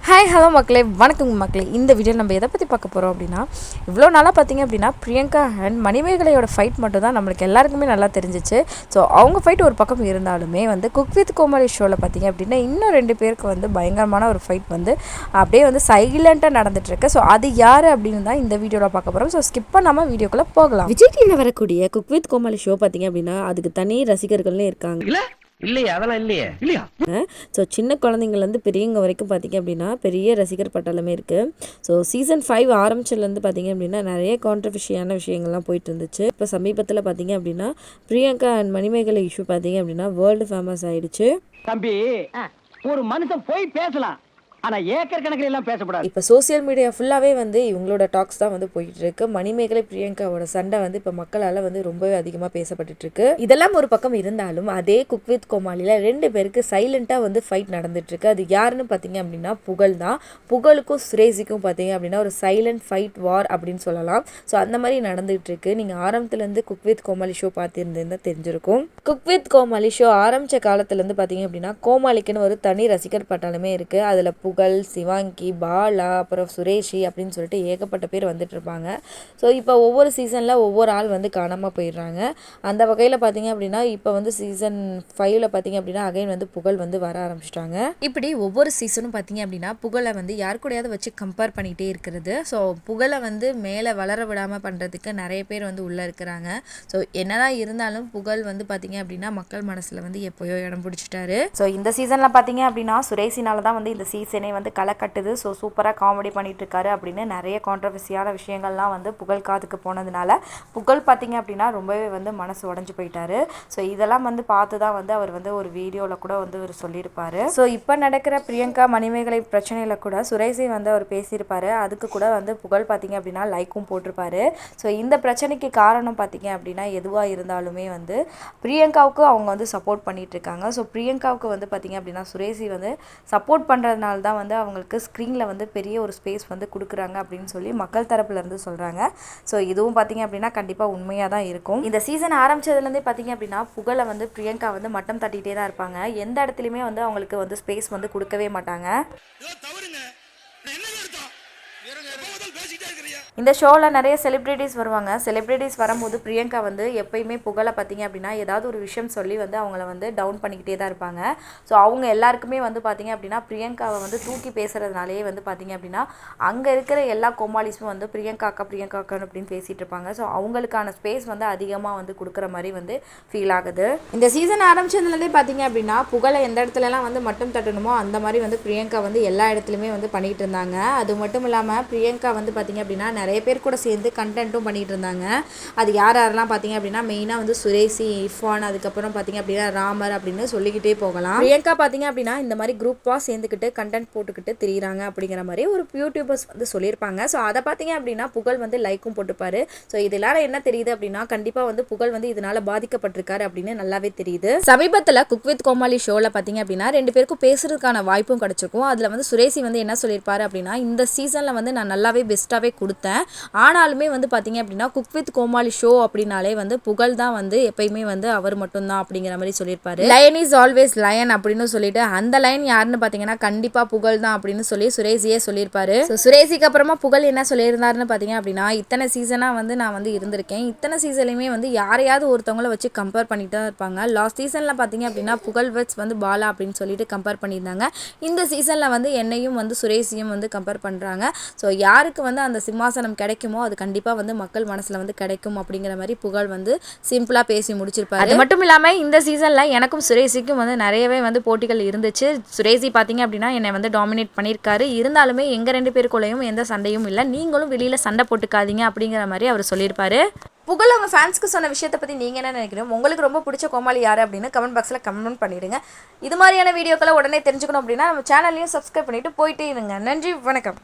Hi hello மக்களே, வணக்கம் மக்களே. இந்த வீடியோ நம்ம எதை பற்றி பார்க்க போகிறோம் அப்படின்னா, இவ்வளோ நாளாக பார்த்தீங்க அப்படின்னா பிரியங்கா அண்ட் மணிமேகலையோட ஃபைட் மட்டும் தான் நம்மளுக்கு எல்லாருக்குமே நல்லா தெரிஞ்சிச்சு. ஸோ அவங்க ஃபைட் ஒரு பக்கம் இருந்தாலுமே குக் வித் கோமாளி ஷோவில் பார்த்தீங்க அப்படின்னா இன்னும் 2 பேருக்கு பயங்கரமான ஒரு ஃபைட் அப்படியே சைலண்ட்டாக நடந்துட்டுருக்கு. ஸோ அது யார் அப்படின்னு தான் இந்த வீடியோவில் பார்க்க போகிறோம். ஸோ ஸ்கிப் பண்ணாமல் வீடியோக்குள்ளே போகலாம். விஜய் டிவியில் வரக்கூடிய குக் வித் கோமாளி ஷோ பார்த்தீங்க அப்படின்னா அதுக்கு தனி ரசிகர்கள்னே இருக்காங்க. இல்லையா? அதெல்லாம் இல்லையா? ஸோ சின்ன குழந்தைங்கள்லேருந்து பெரியவங்க வரைக்கும் பார்த்திங்க அப்படின்னா பெரிய ரசிகர் பட்டாளமே இருக்குது. ஸோ சீசன் 5 ஆரம்பிச்சதுலேருந்து பார்த்திங்க அப்படின்னா நிறைய கான்ட்ரவர்ஷியான விஷயங்கள்லாம் போயிட்டு இருந்துச்சு. இப்போ சமீபத்தில் பார்த்திங்க அப்படின்னா பிரியங்கா அண்ட் மணிமேகலை இஷ்யூ பார்த்திங்க அப்படின்னா வேர்ல்டு ஃபேமஸ் ஆகிடுச்சு. தம்பி, ஒரு மனுஷன் போய் பேசலாம், ஆனால் ஏக்கர் கணக்கில் எல்லாம் பேசக்கூடாது. இப்போ சோசியல் மீடியா ஃபுல்லாகவே இவங்களோட டாக்ஸ் தான் போயிட்டு இருக்கு. மணிமேகலை பிரியங்காவோட சண்டை இப்போ மக்களால் ரொம்பவே அதிகமாக பேசப்பட்டு இருக்கு. இதெல்லாம் ஒரு பக்கம் இருந்தாலும் அதே குக் வித் கோமாளியில் 2 பேருக்கு சைலண்டாக ஃபைட் நடந்துட்டு இருக்கு. அது யாருன்னு பார்த்தீங்க அப்படின்னா புகழ் தான். புகழுக்கும் சுரேஷிக்கும் பார்த்தீங்க அப்படின்னா ஒரு சைலண்ட் ஃபைட் வார் அப்படின்னு சொல்லலாம். ஸோ அந்த மாதிரி நடந்துகிட்டு இருக்கு. நீங்கள் ஆரம்பத்துலேருந்து குக் வித் கோமாளி ஷோ பார்த்துருந்தா தெரிஞ்சிருக்கும். குக் வித் கோமாளி ஷோ ஆரம்பித்த காலத்துலேருந்து பார்த்தீங்க அப்படின்னா கோமாளிக்குன்னு ஒரு தனி ரசிகர் பட்டாளமே இருக்குது. அதில் புகழ், சிவாங்கி, பாலா, அப்புறம் சுரேஷி அப்படின்னு சொல்லிட்டு ஏகப்பட்ட பேர் வந்துட்டு இருப்பாங்க. ஸோ இப்போ ஒவ்வொரு சீசனில் ஒவ்வொரு ஆள் காணாமல் போயிடுறாங்க. அந்த வகையில் பார்த்தீங்க அப்படின்னா இப்போ சீசன் 5ல் பார்த்தீங்க அப்படின்னா அகைன் புகழ் வர ஆரம்பிச்சிட்டாங்க. இப்படி ஒவ்வொரு சீசனும் பார்த்தீங்க அப்படின்னா புகழை யார் கூடயாவது வச்சு கம்பேர் பண்ணிகிட்டே இருக்கிறது. ஸோ புகழை மேலே வளர விடாமல் பண்ணுறதுக்கு நிறைய பேர் உள்ளே இருக்கிறாங்க. ஸோ என்னதான் இருந்தாலும் புகழ் பார்த்தீங்க அப்படின்னா மக்கள் மனசில் எப்போயோ இடம் பிடிச்சிட்டாரு. ஸோ இந்த சீசனில் பார்த்தீங்க அப்படின்னா சுரேஷினால தான் இந்த சீசனே களை கட்டுது. ஸோ சூப்பராக காமெடி பண்ணிட்டு இருக்காரு அப்படின்னு நிறைய கான்ட்ரவர்சியான விஷயங்கள்லாம் புகழ் காதுக்கு போனதுனால புகழ் பார்த்தீங்க அப்படின்னா ரொம்பவே மனசு உடஞ்சி போயிட்டாரு. ஸோ இதெல்லாம் பார்த்து தான் அவர் ஒரு வீடியோவில் கூட அவர் சொல்லியிருப்பாரு. ஸோ இப்போ நடக்கிற பிரியங்கா மணிமேகலை பிரச்சனையில் கூட சுரேஷை அவர் பேசியிருப்பாரு. அதுக்கு கூட புகழ் பார்த்தீங்க அப்படின்னா லைக்கும் போட்டிருப்பாரு. ஸோ இந்த பிரச்சனைக்கு காரணம் பார்த்தீங்க அப்படின்னா எதுவாக இருந்தாலுமே பிரியங்காவுக்கு அவங்க சப்போர்ட் பண்ணிட்டு இருக்காங்க. ஸோ பிரியங்காவுக்கு பார்த்தீங்க அப்படின்னா சுரேஷி சப்போர்ட் பண்ணுறதுனால தான் அவங்களுக்கு ஸ்க்ரீனில் பெரிய ஒரு ஸ்பேஸ் கொடுக்குறாங்க அப்படின்னு சொல்லி மக்கள் தரப்புலேருந்து சொல்கிறாங்க. ஸோ இதுவும் பார்த்தீங்க அப்படின்னா கண்டிப்பாக உண்மையாக தான் இருக்கும். இந்த சீசன் ஆரம்பித்ததுலேருந்தே பார்த்தீங்க அப்படின்னா புகழை பிரியங்கா மட்டம் தட்டிகிட்டே தான் இருப்பாங்க. எந்த இடத்துலையுமே அவங்களுக்கு ஸ்பேஸ் கொடுக்கவே மாட்டாங்க. இந்த ஷோவில் நிறைய செலிப்ரிட்டிஸ் வருவாங்க. செலிப்ரிட்டிஸ் வரும்போது பிரியங்கா எப்பயுமே புகழை பார்த்தீங்க அப்படின்னா ஏதாவது ஒரு விஷயம் சொல்லி அவங்கள டவுன் பண்ணிக்கிட்டே தான் இருப்பாங்க. ஸோ அவங்க எல்லாருக்குமே பார்த்தீங்க அப்படின்னா பிரியங்காவை தூக்கி பேசுகிறதுனாலேயே பார்த்தீங்க அப்படின்னா அங்கே இருக்கிற எல்லா கோமாளிஸும் பிரியங்காக்கா அப்படின்னு பேசிகிட்டு இருப்பாங்க. ஸோ அவங்களுக்கான ஸ்பேஸ் அதிகமாக கொடுக்குற மாதிரி ஃபீல் ஆகுது. இந்த சீசன் ஆரம்பிச்சதுலேருந்தே பார்த்தீங்க அப்படின்னா புகழை எந்த இடத்துலலாம் மட்டும் தட்டணுமோ அந்த மாதிரி பிரியங்கா எல்லா இடத்துலையுமே பண்ணிகிட்டு இருந்தாங்க. அது மட்டும் இல்லாமல் பிரியங்கா பார்த்தீங்க அப்படின்னா நிறைய பேர் கூட சேர்ந்து கண்டென்ட்டும் பண்ணிட்டு இருந்தாங்க. அது யாரெல்லாம் பார்த்தீங்க அப்படின்னா மெயினாக சுரேஷி, இர்ஃபான், அதுக்கப்புறம் பார்த்தீங்க அப்படின்னா ராமர் அப்படின்னு சொல்லிக்கிட்டே போகலாம். பிரியங்கா பார்த்தீங்க அப்படின்னா இந்த மாதிரி குரூப்பாக சேர்ந்துக்கிட்டு கண்டென்ட் போட்டுக்கிட்டு தெரியுறாங்க அப்படிங்கிற மாதிரி ஒரு யூடியூபர்ஸ் சொல்லியிருப்பாங்க. ஸோ அதை பார்த்தீங்க அப்படின்னா புகழ் லைக்கும் போட்டுப்பாரு. ஸோ இதனால என்ன தெரியுது அப்படின்னா கண்டிப்பாக புகழ் இதனால பாதிக்கப்பட்டிருக்காரு அப்படின்னு நல்லாவே தெரியுது. சமீபத்தில் குக் வித் கோமாளி ஷோவில் பார்த்தீங்க அப்படின்னா 2 பேருக்கும் பேசுறதுக்கான வாய்ப்பும் கிடைச்சிருக்கும். அதில் சுரேஷி என்ன சொல்லியிருப்பாரு அப்படின்னா இந்த சீசனில் நான் நல்லாவே பெஸ்ட்டாகவே கொடுத்தேன். ஆனாலுமே பார்த்தீங்க அப்படின்னா குக் வித் கோமாளி ஷோ அப்படின்னாலே புகழ் தான் எப்பயுமே அவர் மட்டும்தான் அப்படிங்கிற மாதிரி சொல்லியிருப்பாரு. லயன் இஸ் ஆல்வேஸ் லயன் அப்படின்னு சொல்லிட்டு அந்த லைன் யாருன்னு பார்த்தீங்கன்னா கண்டிப்பாக புகழ் தான் அப்படின்னு சொல்லி சுரேஷியே சொல்லியிருப்பாரு. ஸோ சுரேஷிக்கு அப்புறமா புகழ் என்ன சொல்லியிருந்தாருன்னு பார்த்தீங்க அப்படின்னா இத்தனை சீசனாக நான் இருந்திருக்கேன். இத்தனை சீசன்லையுமே யாரையாவது ஒருத்தவங்கள வச்சு கம்பேர் பண்ணிட்டு தான் இருப்பாங்க. லாஸ்ட் சீசனில் பார்த்தீங்க அப்படின்னா புகழ் வெட்ஸ் பாலா அப்படின்னு சொல்லிட்டு கம்பேர் பண்ணியிருந்தாங்க. இந்த சீசனில் என்னையும் சுரேஷியும் கம்பேர் பண்ணுறாங்க. ஸோ யாருக்கு அந்த சிம்மாசனம் கிடைக்குமோ அது கண்டிப்பாக மக்கள் மனசில் கிடைக்கும் அப்படிங்கிற மாதிரி புகழ் சிம்பிளாக பேசி முடிச்சிருப்பாரு. அது மட்டும் இல்லாமல் இந்த சீசனில் எனக்கும் சுரேஷிக்கும் நிறையவே போட்டிகள் இருந்துச்சு. சுரேஷி பார்த்தீங்க அப்படின்னா என்னை டாமினேட் பண்ணியிருக்காரு. இருந்தாலுமே எங்கள் 2 பேருக்குள்ளேயும் எந்த சண்டையும் இல்லை, நீங்களும் வெளியில் சண்டை போட்டுக்காதீங்க அப்படிங்கிற மாதிரி அவர் சொல்லியிருப்பாரு. புகழ் அவங்க ஃபேன்ஸ்க்கு சொன்ன விஷயத்தை பற்றி நீங்கள் என்ன நினைக்கிறீங்க? உங்களுக்கு ரொம்ப பிடிச்ச கோமாளி யார் அப்படின்னு கமெண்ட் பாக்ஸில் கமெண்ட் பண்ணிவிடுங்க. இது மாதிரியான வீடியோக்களை உடனே தெரிஞ்சுக்கணும் அப்படின்னா நம்ம சேனல்லையும் சப்ஸ்கிரைப் பண்ணிவிட்டு போயிட்டே இருங்க. நன்றி, வணக்கம்.